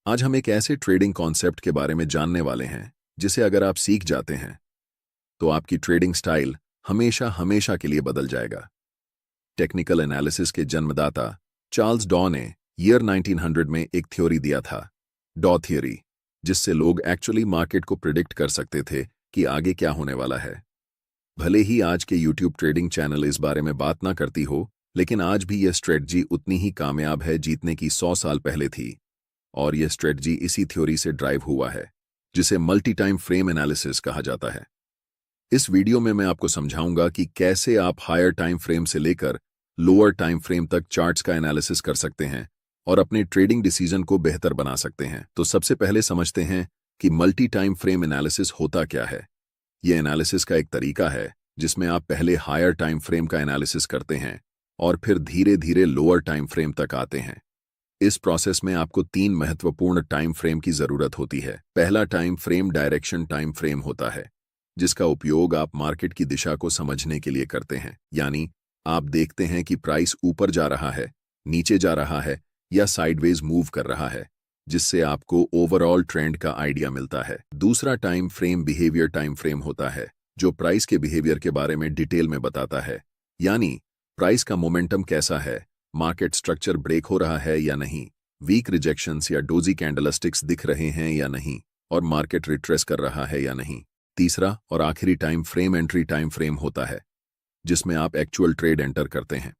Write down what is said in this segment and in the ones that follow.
आज हम एक ऐसे ट्रेडिंग कॉन्सेप्ट के बारे में जानने वाले हैं जिसे अगर आप सीख जाते हैं तो आपकी ट्रेडिंग स्टाइल हमेशा हमेशा के लिए बदल जाएगा। टेक्निकल एनालिसिस के जन्मदाता चार्ल्स डॉ ने ईयर 1900 में एक थ्योरी दिया था, डॉ थ्योरी, जिससे लोग एक्चुअली मार्केट को प्रिडिक्ट कर सकते थे कि आगे क्या होने वाला है। भले ही आज के यूट्यूब ट्रेडिंग चैनल इस बारे में बात ना करती हो, लेकिन आज भी यह स्ट्रेटजी उतनी ही कामयाब है जीतने की 100 साल पहले थी। और यह स्ट्रेटजी इसी थ्योरी से ड्राइव हुआ है, जिसे मल्टी टाइम फ्रेम एनालिसिस कहा जाता है। इस वीडियो में मैं आपको समझाऊंगा कि कैसे आप हायर टाइम फ्रेम से लेकर लोअर टाइम फ्रेम तक चार्ट्स का एनालिसिस कर सकते हैं और अपने ट्रेडिंग डिसीजन को बेहतर बना सकते हैं। तो सबसे पहले समझते हैं कि मल्टी टाइम फ्रेम एनालिसिस होता क्या है। यह एनालिसिस का एक तरीका है जिसमें आप पहले हायर टाइम फ्रेम का एनालिसिस करते हैं और फिर धीरे धीरे लोअर टाइम फ्रेम तक आते हैं। इस प्रोसेस में आपको 3 महत्वपूर्ण टाइम फ्रेम की जरूरत होती है। पहला time frame direction time frame होता है, जिसका उपयोग आप मार्केट की दिशा को समझने के लिए करते हैं। यानी आप देखते हैं कि प्राइस ऊपर जा रहा है, नीचे जा रहा है या साइडवेज मूव कर रहा है, जिससे आपको ओवरऑल ट्रेंड का आइडिया मिलता है। दूसरा time frame behaviour time frame होता है, जो प्राइस के बिहेवियर के बारे में डिटेल में बताता है। यानी प्राइस का मोमेंटम कैसा है, मार्केट स्ट्रक्चर ब्रेक हो रहा है या नहीं, वीक रिजेक्शंस या डोजी कैंडलस्टिक्स दिख रहे हैं या नहीं, और मार्केट रिट्रेस कर रहा है या नहीं। तीसरा और आखिरी time frame entry time frame होता है, जिसमें आप एक्चुअल ट्रेड एंटर करते हैं।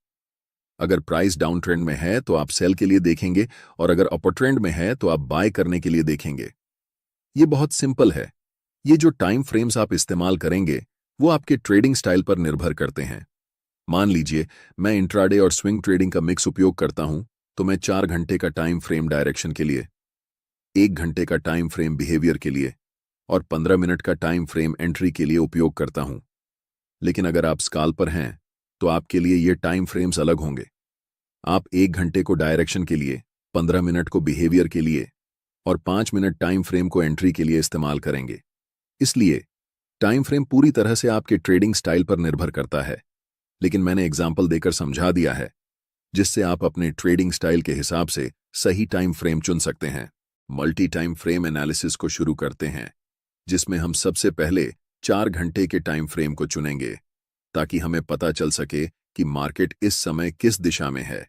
अगर प्राइस डाउन ट्रेंड में है तो आप सेल के लिए देखेंगे, और अगर अपर ट्रेंड में है तो आप बाय करने के लिए देखेंगे। ये बहुत सिंपल है। ये जो टाइम फ्रेम्स आप इस्तेमाल करेंगे वो आपके ट्रेडिंग स्टाइल पर निर्भर करते हैं। मान लीजिए मैं इंट्राडे और स्विंग ट्रेडिंग का मिक्स उपयोग करता हूं, तो मैं 4 घंटे का टाइम फ्रेम डायरेक्शन के लिए, 1 घंटे का टाइम फ्रेम बिहेवियर के लिए और 15 मिनट का टाइम फ्रेम एंट्री के लिए उपयोग करता हूं। लेकिन अगर आप स्काल्पर हैं तो आपके लिए ये टाइम फ्रेम्स अलग होंगे। आप 1 घंटे को डायरेक्शन के लिए, 15 मिनट को बिहेवियर के लिए और 5 मिनट टाइम फ्रेम को एंट्री के लिए इस्तेमाल करेंगे। इसलिए टाइम फ्रेम पूरी तरह से आपके ट्रेडिंग स्टाइल पर निर्भर करता है, लेकिन मैंने एग्जाम्पल देकर समझा दिया है, जिससे आप अपने ट्रेडिंग स्टाइल के हिसाब से सही टाइम फ्रेम चुन सकते हैं। मल्टी टाइम फ्रेम एनालिसिस को शुरू करते हैं, जिसमें हम सबसे पहले 4 घंटे के टाइम फ्रेम को चुनेंगे, ताकि हमें पता चल सके कि मार्केट इस समय किस दिशा में है।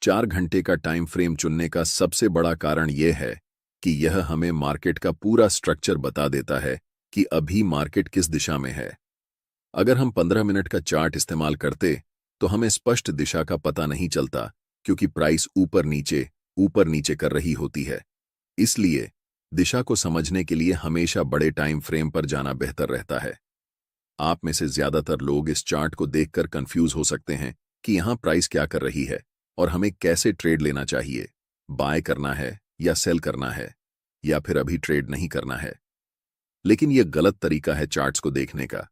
4 घंटे का टाइम फ्रेम चुनने का सबसे बड़ा कारण यह है कि यह हमें मार्केट का पूरा स्ट्रक्चर बता देता है कि अभी मार्केट किस दिशा में है। अगर हम 15 मिनट का चार्ट इस्तेमाल करते तो हमें स्पष्ट दिशा का पता नहीं चलता, क्योंकि प्राइस ऊपर नीचे कर रही होती है। इसलिए दिशा को समझने के लिए हमेशा बड़े टाइम फ्रेम पर जाना बेहतर रहता है। आप में से ज्यादातर लोग इस चार्ट को देखकर कंफ्यूज हो सकते हैं कि यहां प्राइस क्या कर रही है और हमें कैसे ट्रेड लेना चाहिए, बाय करना है या सेल करना है, या फिर अभी ट्रेड नहीं करना है। लेकिन यह गलत तरीका है चार्ट्स को देखने का,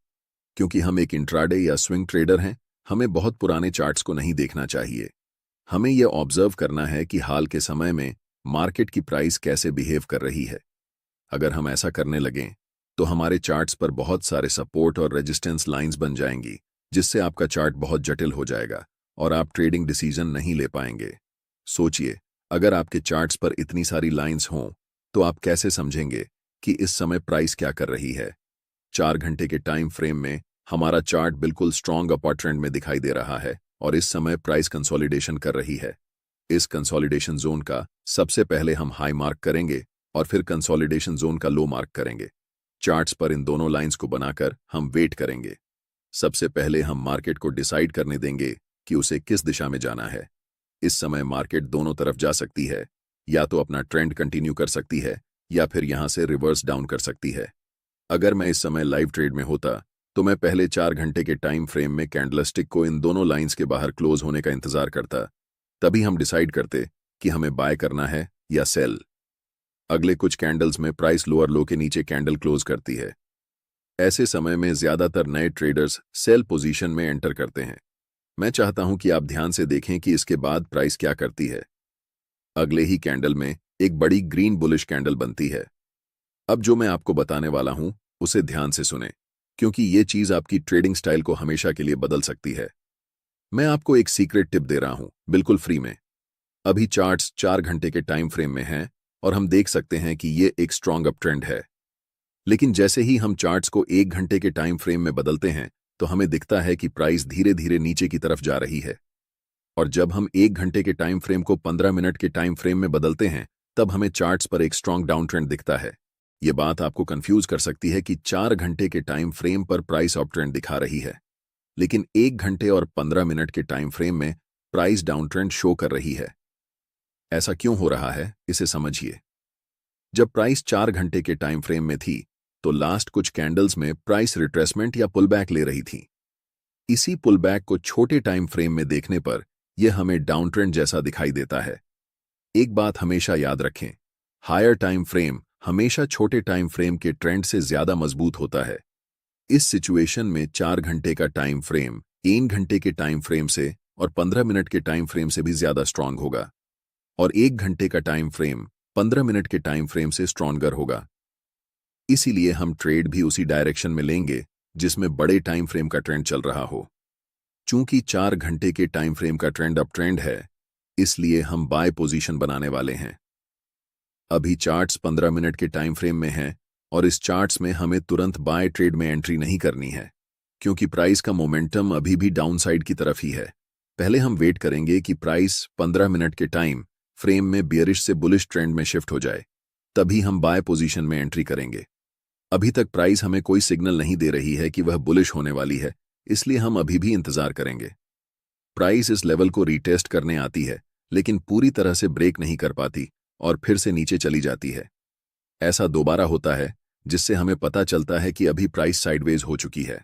क्योंकि हम एक इंट्राडे या स्विंग ट्रेडर हैं। हमें बहुत पुराने चार्ट्स को नहीं देखना चाहिए। हमें यह ऑब्जर्व करना है कि हाल के समय में मार्केट की प्राइस कैसे बिहेव कर रही है। अगर हम ऐसा करने लगें तो हमारे चार्ट्स पर बहुत सारे सपोर्ट और रेजिस्टेंस लाइंस बन जाएंगी, जिससे आपका चार्ट बहुत जटिल हो जाएगा और आप ट्रेडिंग डिसीजन नहीं ले पाएंगे। सोचिए, अगर आपके चार्ट्स पर इतनी सारी लाइंस हों तो आप कैसे समझेंगे कि इस समय प्राइस क्या कर रही है। 4 घंटे के टाइम फ्रेम में हमारा चार्ट बिल्कुल स्ट्रॉन्ग अपर ट्रेंड में दिखाई दे रहा है और इस समय प्राइस कंसोलिडेशन कर रही है। इस कंसोलिडेशन जोन का सबसे पहले हम हाई मार्क करेंगे और फिर कंसोलिडेशन जोन का लो मार्क करेंगे। चार्ट्स पर इन दोनों लाइंस को बनाकर हम वेट करेंगे। सबसे पहले हम मार्केट को डिसाइड करने देंगे कि उसे किस दिशा में जाना है। इस समय मार्केट दोनों तरफ जा सकती है, या तो अपना ट्रेंड कंटिन्यू कर सकती है या फिर यहां से रिवर्स डाउन कर सकती है। अगर मैं इस समय लाइव ट्रेड में होता तो मैं पहले 4 घंटे के टाइम फ्रेम में कैंडलस्टिक को इन दोनों लाइंस के बाहर क्लोज होने का इंतजार करता। तभी हम डिसाइड करते कि हमें बाय करना है या सेल। अगले कुछ कैंडल्स में प्राइस लोअर लो के नीचे कैंडल क्लोज करती है। ऐसे समय में ज्यादातर नए ट्रेडर्स सेल पोजीशन में एंटर करते हैं। मैं चाहता हूं कि आप ध्यान से देखें कि इसके बाद प्राइस क्या करती है। अगले ही कैंडल में एक बड़ी ग्रीन बुलिश कैंडल बनती है। अब जो मैं आपको बताने वाला हूं उसे ध्यान से सुनें, क्योंकि ये चीज आपकी ट्रेडिंग स्टाइल को हमेशा के लिए बदल सकती है। मैं आपको एक सीक्रेट टिप दे रहा हूं, बिल्कुल फ्री में। अभी चार्ट्स 4 घंटे के टाइम फ्रेम में हैं और हम देख सकते हैं कि ये एक स्ट्रॉन्ग अप ट्रेंड है। लेकिन जैसे ही हम चार्ट्स को 1 घंटे के टाइम फ्रेम में बदलते हैं तो हमें दिखता है कि प्राइस धीरे धीरे नीचे की तरफ जा रही है। और जब हम 1 घंटे के टाइम फ्रेम को 15 मिनट के टाइम फ्रेम में बदलते हैं तब हमें चार्ट्स पर एक स्ट्रॉन्ग डाउन ट्रेंड दिखता है। ये बात आपको कंफ्यूज कर सकती है कि 4 घंटे के टाइम फ्रेम पर प्राइस अप ट्रेंड दिखा रही है, लेकिन 1 घंटे और 15 मिनट के टाइम फ्रेम में प्राइस डाउन ट्रेंड शो कर रही है। ऐसा क्यों हो रहा है, इसे समझिए। जब प्राइस 4 घंटे के टाइम फ्रेम में थी तो लास्ट कुछ कैंडल्स में प्राइस रिट्रेसमेंट या पुलबैक ले रही थी। इसी पुलबैक को छोटे टाइम फ्रेम में देखने पर यह हमें डाउन ट्रेंड जैसा दिखाई देता है। एक बात हमेशा याद रखें, हायर टाइम फ्रेम हमेशा छोटे टाइम फ्रेम के ट्रेंड से ज्यादा मजबूत होता है। इस सिचुएशन में 4 घंटे का टाइम फ्रेम 1 घंटे के टाइम फ्रेम से और 15 मिनट के टाइम फ्रेम से भी ज्यादा स्ट्रांग होगा, और 1 घंटे का टाइम फ्रेम 15 मिनट के टाइम फ्रेम से स्ट्रॉन्गर होगा। इसीलिए हम ट्रेड भी उसी डायरेक्शन में लेंगे जिसमें बड़े टाइम फ्रेम का ट्रेंड चल रहा हो। चूंकि 4 घंटे के टाइम फ्रेम का ट्रेंड अप ट्रेंड है, इसलिए हम बाय पोजीशन बनाने वाले हैं। अभी चार्ट्स 15 मिनट के टाइम फ्रेम में हैं और इस चार्ट्स में हमें तुरंत बाय ट्रेड में एंट्री नहीं करनी है, क्योंकि प्राइस का मोमेंटम अभी भी डाउन साइड की तरफ ही है। पहले हम वेट करेंगे कि प्राइस 15 मिनट के टाइम फ्रेम में बियरिश से बुलिश ट्रेंड में शिफ्ट हो जाए, तभी हम बाय पोजीशन में एंट्री करेंगे। अभी तक प्राइस हमें कोई सिग्नल नहीं दे रही है कि वह बुलिश होने वाली है, इसलिए हम अभी भी इंतजार करेंगे। प्राइस इस लेवल को रीटेस्ट करने आती है, लेकिन पूरी तरह से ब्रेक नहीं कर पाती और फिर से नीचे चली जाती है। ऐसा दोबारा होता है, जिससे हमें पता चलता है कि अभी प्राइस साइडवेज हो चुकी है।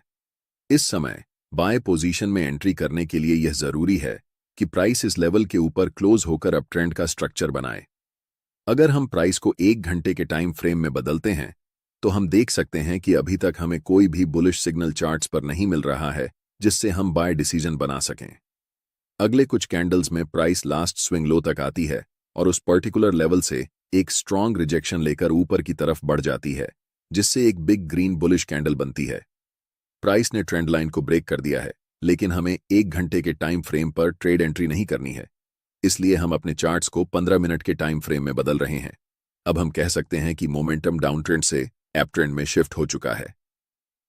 इस समय बाय पोजीशन में एंट्री करने के लिए यह जरूरी है कि प्राइस इस लेवल के ऊपर क्लोज होकर अप ट्रेंड का स्ट्रक्चर बनाए। अगर हम प्राइस को 1 घंटे के टाइम फ्रेम में बदलते हैं तो हम देख सकते हैं कि अभी तक हमें कोई भी बुलिश सिग्नल चार्ट्स पर नहीं मिल रहा है जिससे हम बाय डिसीजन बना सकें। अगले कुछ कैंडल्स में प्राइस लास्ट स्विंग लो तक आती है और उस पर्टिकुलर लेवल से एक स्ट्रॉन्ग रिजेक्शन लेकर ऊपर की तरफ बढ़ जाती है, जिससे एक बिग ग्रीन बुलिश कैंडल बनती है। प्राइस ने ट्रेंड लाइन को ब्रेक कर दिया है, लेकिन हमें 1 घंटे के टाइम फ्रेम पर ट्रेड एंट्री नहीं करनी है, इसलिए हम अपने चार्ट्स को 15 मिनट के टाइम फ्रेम में बदल रहे हैं। अब हम कह सकते हैं कि मोमेंटम डाउन ट्रेंड से अप ट्रेंड में शिफ्ट हो चुका है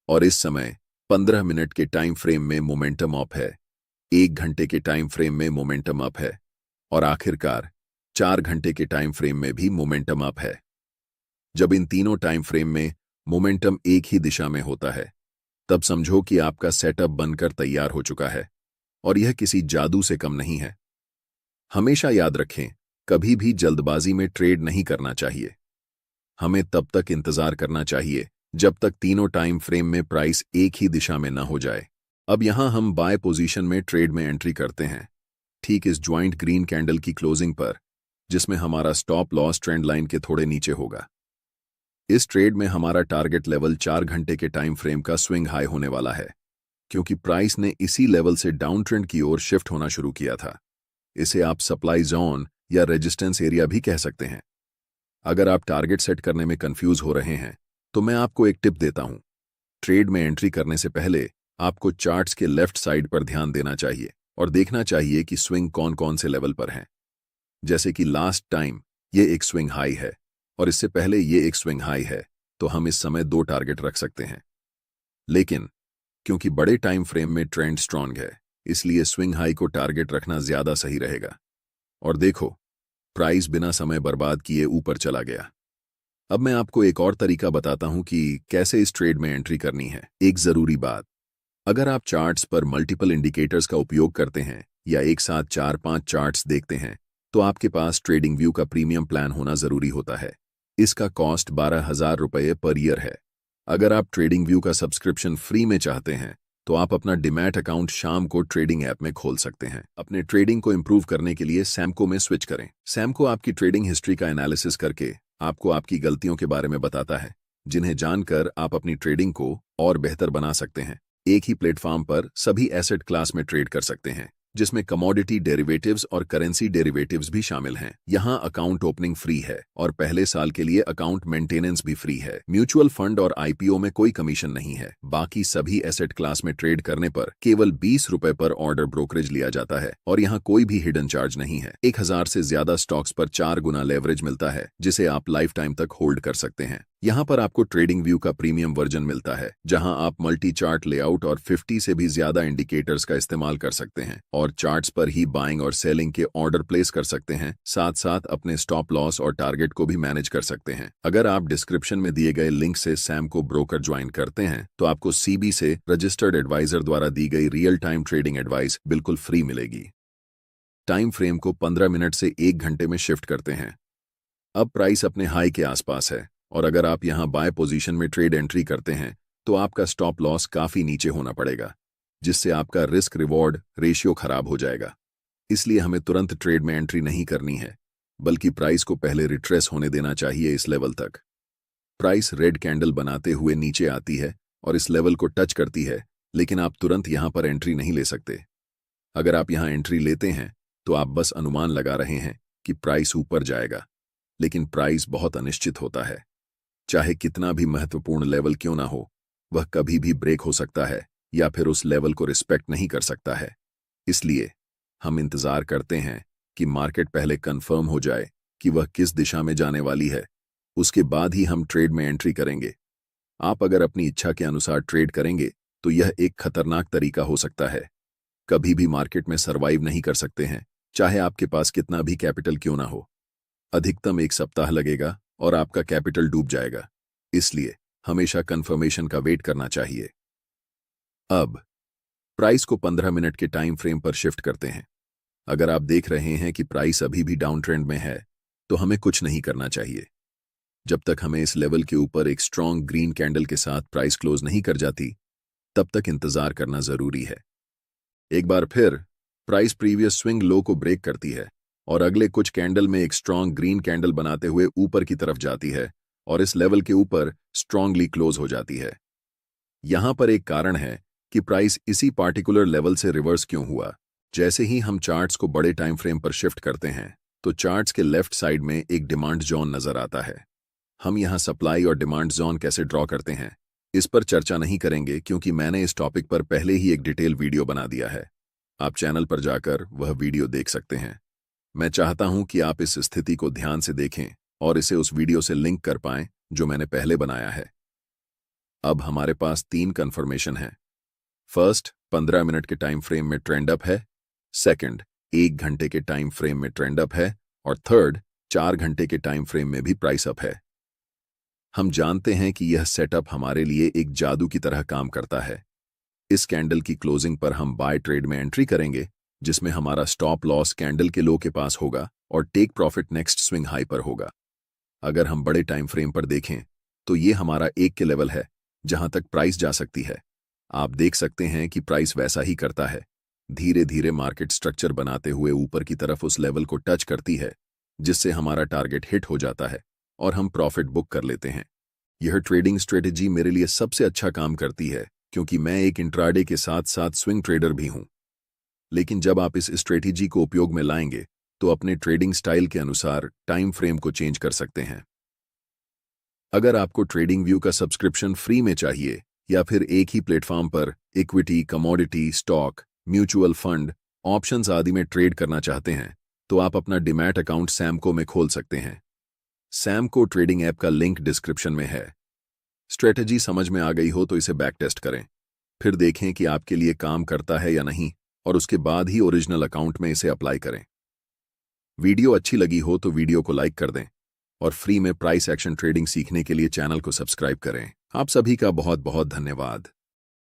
और इस समय 15 मिनट के टाइम फ्रेम में मोमेंटम अप है, 1 घंटे के टाइम फ्रेम में मोमेंटम अप है और आखिरकार 4 घंटे के टाइम फ्रेम में भी मोमेंटम अप है। जब इन तीनों टाइम फ्रेम में मोमेंटम एक ही दिशा में होता है, तब समझो कि आपका सेटअप बनकर तैयार हो चुका है और यह किसी जादू से कम नहीं है। हमेशा याद रखें, कभी भी जल्दबाजी में ट्रेड नहीं करना चाहिए। हमें तब तक इंतजार करना चाहिए जब तक तीनों टाइम फ्रेम में प्राइस एक ही दिशा में न हो जाए। अब यहां हम बाय पोजीशन में ट्रेड में एंट्री करते हैं, ठीक इस ज्वाइंट ग्रीन कैंडल की क्लोजिंग पर, जिसमें हमारा स्टॉप लॉस ट्रेंड लाइन के थोड़े नीचे होगा। इस ट्रेड में हमारा टारगेट लेवल 4 घंटे के टाइम फ्रेम का स्विंग हाई होने वाला है, क्योंकि प्राइस ने इसी लेवल से डाउन ट्रेंड की ओर शिफ्ट होना शुरू किया था। इसे आप सप्लाई जोन या रेजिस्टेंस एरिया भी कह सकते हैं। अगर आप टारगेट सेट करने में कंफ्यूज हो रहे हैं तो मैं आपको एक टिप देता हूं। ट्रेड में एंट्री करने से पहले आपको चार्ट्स के लेफ्ट साइड पर ध्यान देना चाहिए और देखना चाहिए कि स्विंग कौन कौन से लेवल पर हैं। जैसे कि लास्ट टाइम ये एक स्विंग हाई है और इससे पहले ये एक स्विंग हाई है, तो हम इस समय 2 टारगेट रख सकते हैं। लेकिन क्योंकि बड़े टाइम फ्रेम में ट्रेंड स्ट्रांग है, इसलिए स्विंग हाई को टारगेट रखना ज्यादा सही रहेगा। और देखो, प्राइस बिना समय बर्बाद किए ऊपर चला गया। अब मैं आपको एक और तरीका बताता हूं कि कैसे इस ट्रेड में एंट्री करनी है। एक जरूरी बात, अगर आप चार्ट्स पर मल्टीपल इंडिकेटर्स का उपयोग करते हैं या एक साथ 4-5 चार्ट्स देखते हैं, तो आपके पास ट्रेडिंग व्यू का प्रीमियम प्लान होना जरूरी होता है। इसका कॉस्ट 12,000 रुपये पर ईयर है। अगर आप ट्रेडिंग व्यू का सब्सक्रिप्शन फ्री में चाहते हैं तो आप अपना डीमैट अकाउंट शाम को ट्रेडिंग ऐप में खोल सकते हैं। अपने ट्रेडिंग को इंप्रूव करने के लिए सैमको में स्विच करें। सैमको आपकी ट्रेडिंग हिस्ट्री का एनालिसिस करके आपको आपकी गलतियों के बारे में बताता है, जिन्हें जानकर आप अपनी ट्रेडिंग को और बेहतर बना सकते हैं। एक ही प्लेटफॉर्म पर सभी एसेट क्लास में ट्रेड कर सकते हैं, जिसमें कमोडिटी डेरिवेटिव्स और करेंसी डेरिवेटिव्स भी शामिल हैं। यहाँ अकाउंट ओपनिंग फ्री है और पहले साल के लिए अकाउंट मेंटेनेंस भी फ्री है। म्यूचुअल फंड और आईपीओ में कोई कमीशन नहीं है। बाकी सभी एसेट क्लास में ट्रेड करने पर केवल 20 रुपए पर ऑर्डर ब्रोकरेज लिया जाता है और यहाँ कोई भी हिडन चार्ज नहीं है। 1000 से ज्यादा स्टॉक्स पर 4 गुना लेवरेज मिलता है, जिसे आप लाइफ टाइम तक होल्ड कर सकते हैं। यहाँ पर आपको ट्रेडिंग व्यू का प्रीमियम वर्जन मिलता है, जहां आप मल्टी चार्ट लेआउट और 50 से भी ज्यादा इंडिकेटर्स का इस्तेमाल कर सकते हैं और चार्ट्स पर ही बाइंग और सेलिंग के ऑर्डर प्लेस कर सकते हैं। साथ साथ अपने स्टॉप लॉस और टारगेट को भी मैनेज कर सकते हैं। अगर आप डिस्क्रिप्शन में दिए गए लिंक से सैम को ब्रोकर ज्वाइन करते हैं तो आपको सीबी से रजिस्टर्ड एडवाइजर द्वारा दी गई रियल टाइम ट्रेडिंग एडवाइस बिल्कुल फ्री मिलेगी। टाइम फ्रेम को 15 मिनट से 1 घंटे में शिफ्ट करते हैं। अब प्राइस अपने हाई के आसपास है और अगर आप यहां बाय पोजीशन में ट्रेड एंट्री करते हैं तो आपका स्टॉप लॉस काफी नीचे होना पड़ेगा, जिससे आपका रिस्क रिवॉर्ड रेशियो खराब हो जाएगा। इसलिए हमें तुरंत ट्रेड में एंट्री नहीं करनी है, बल्कि प्राइस को पहले रिट्रेस होने देना चाहिए। इस लेवल तक प्राइस रेड कैंडल बनाते हुए नीचे आती है और इस लेवल को टच करती है, लेकिन आप तुरंत यहां पर एंट्री नहीं ले सकते। अगर आप यहां एंट्री लेते हैं तो आप बस अनुमान लगा रहे हैं कि प्राइस ऊपर जाएगा, लेकिन प्राइस बहुत अनिश्चित होता है। चाहे कितना भी महत्वपूर्ण लेवल क्यों ना हो, वह कभी भी ब्रेक हो सकता है या फिर उस लेवल को रिस्पेक्ट नहीं कर सकता है। इसलिए हम इंतजार करते हैं कि मार्केट पहले कंफर्म हो जाए कि वह किस दिशा में जाने वाली है, उसके बाद ही हम ट्रेड में एंट्री करेंगे। आप अगर अपनी इच्छा के अनुसार ट्रेड करेंगे तो यह एक खतरनाक तरीका हो सकता है। कभी भी मार्केट में सर्वाइव नहीं कर सकते हैं, चाहे आपके पास कितना भी कैपिटल क्यों ना हो। अधिकतम 1 सप्ताह लगेगा और आपका कैपिटल डूब जाएगा। इसलिए हमेशा कंफर्मेशन का वेट करना चाहिए। अब प्राइस को 15 मिनट के टाइम फ्रेम पर शिफ्ट करते हैं। अगर आप देख रहे हैं कि प्राइस अभी भी डाउन ट्रेंड में है तो हमें कुछ नहीं करना चाहिए। जब तक हमें इस लेवल के ऊपर एक स्ट्रॉन्ग ग्रीन कैंडल के साथ प्राइस क्लोज नहीं कर जाती, तब तक इंतजार करना जरूरी है। एक बार फिर प्राइस प्रीवियस स्विंग लो को ब्रेक करती है और अगले कुछ कैंडल में एक स्ट्रॉन्ग ग्रीन कैंडल बनाते हुए ऊपर की तरफ जाती है और इस लेवल के ऊपर स्ट्रांगली क्लोज हो जाती है। यहां पर एक कारण है कि प्राइस इसी पार्टिकुलर लेवल से रिवर्स क्यों हुआ। जैसे ही हम चार्ट्स को बड़े टाइम फ्रेम पर शिफ्ट करते हैं तो चार्ट्स के लेफ्ट साइड में एक डिमांड जोन नजर आता है। हम यहां सप्लाई और डिमांड जोन कैसे ड्रॉ करते हैं इस पर चर्चा नहीं करेंगे, क्योंकि मैंने इस टॉपिक पर पहले ही एक डिटेल वीडियो बना दिया है। आप चैनल पर जाकर वह वीडियो देख सकते हैं। मैं चाहता हूं कि आप इस स्थिति को ध्यान से देखें और इसे उस वीडियो से लिंक कर पाएं जो मैंने पहले बनाया है। अब हमारे पास 3 कंफर्मेशन हैं। फर्स्ट, 15 मिनट के टाइम फ्रेम में ट्रेंड अप है। सेकंड, 1 घंटे के टाइम फ्रेम में ट्रेंड अप है। और थर्ड, 4 घंटे के टाइम फ्रेम में भी प्राइस अप है। हम जानते हैं कि यह सेटअप हमारे लिए एक जादू की तरह काम करता है। इस कैंडल की क्लोजिंग पर हम बाय ट्रेड में एंट्री करेंगे, जिसमें हमारा स्टॉप लॉस कैंडल के लो के पास होगा और take profit next swing high पर होगा। अगर हम बड़े टाइम फ्रेम पर देखें तो ये हमारा 1 के लेवल है जहां तक प्राइस जा सकती है। आप देख सकते हैं कि प्राइस वैसा ही करता है। धीरे धीरे मार्केट स्ट्रक्चर बनाते हुए ऊपर की तरफ उस लेवल को टच करती है, जिससे हमारा टारगेट हिट हो जाता है और हम प्रॉफिट बुक कर लेते हैं। यह ट्रेडिंग स्ट्रेटेजी मेरे लिए सबसे अच्छा काम करती है, क्योंकि मैं एक इंट्राडे के साथ साथ स्विंग ट्रेडर भी हूं। लेकिन जब आप इस स्ट्रेटेजी को उपयोग में लाएंगे तो अपने ट्रेडिंग स्टाइल के अनुसार टाइम फ्रेम को चेंज कर सकते हैं। अगर आपको ट्रेडिंग व्यू का सब्सक्रिप्शन फ्री में चाहिए या फिर एक ही प्लेटफॉर्म पर equity, commodity, stock, mutual fund, options आदि में ट्रेड करना चाहते हैं तो आप अपना डीमैट अकाउंट सैमको में खोल सकते हैं। सैमको ट्रेडिंग ऐप का लिंक डिस्क्रिप्शन में है। स्ट्रेटेजी समझ में आ गई हो तो इसे बैक टेस्ट करें, फिर देखें कि आपके लिए काम करता है या नहीं, और उसके बाद ही ओरिजिनल अकाउंट में इसे अप्लाई करें। वीडियो अच्छी लगी हो तो वीडियो को लाइक कर दें और फ्री में प्राइस एक्शन ट्रेडिंग सीखने के लिए चैनल को सब्सक्राइब करें। आप सभी का बहुत बहुत धन्यवाद।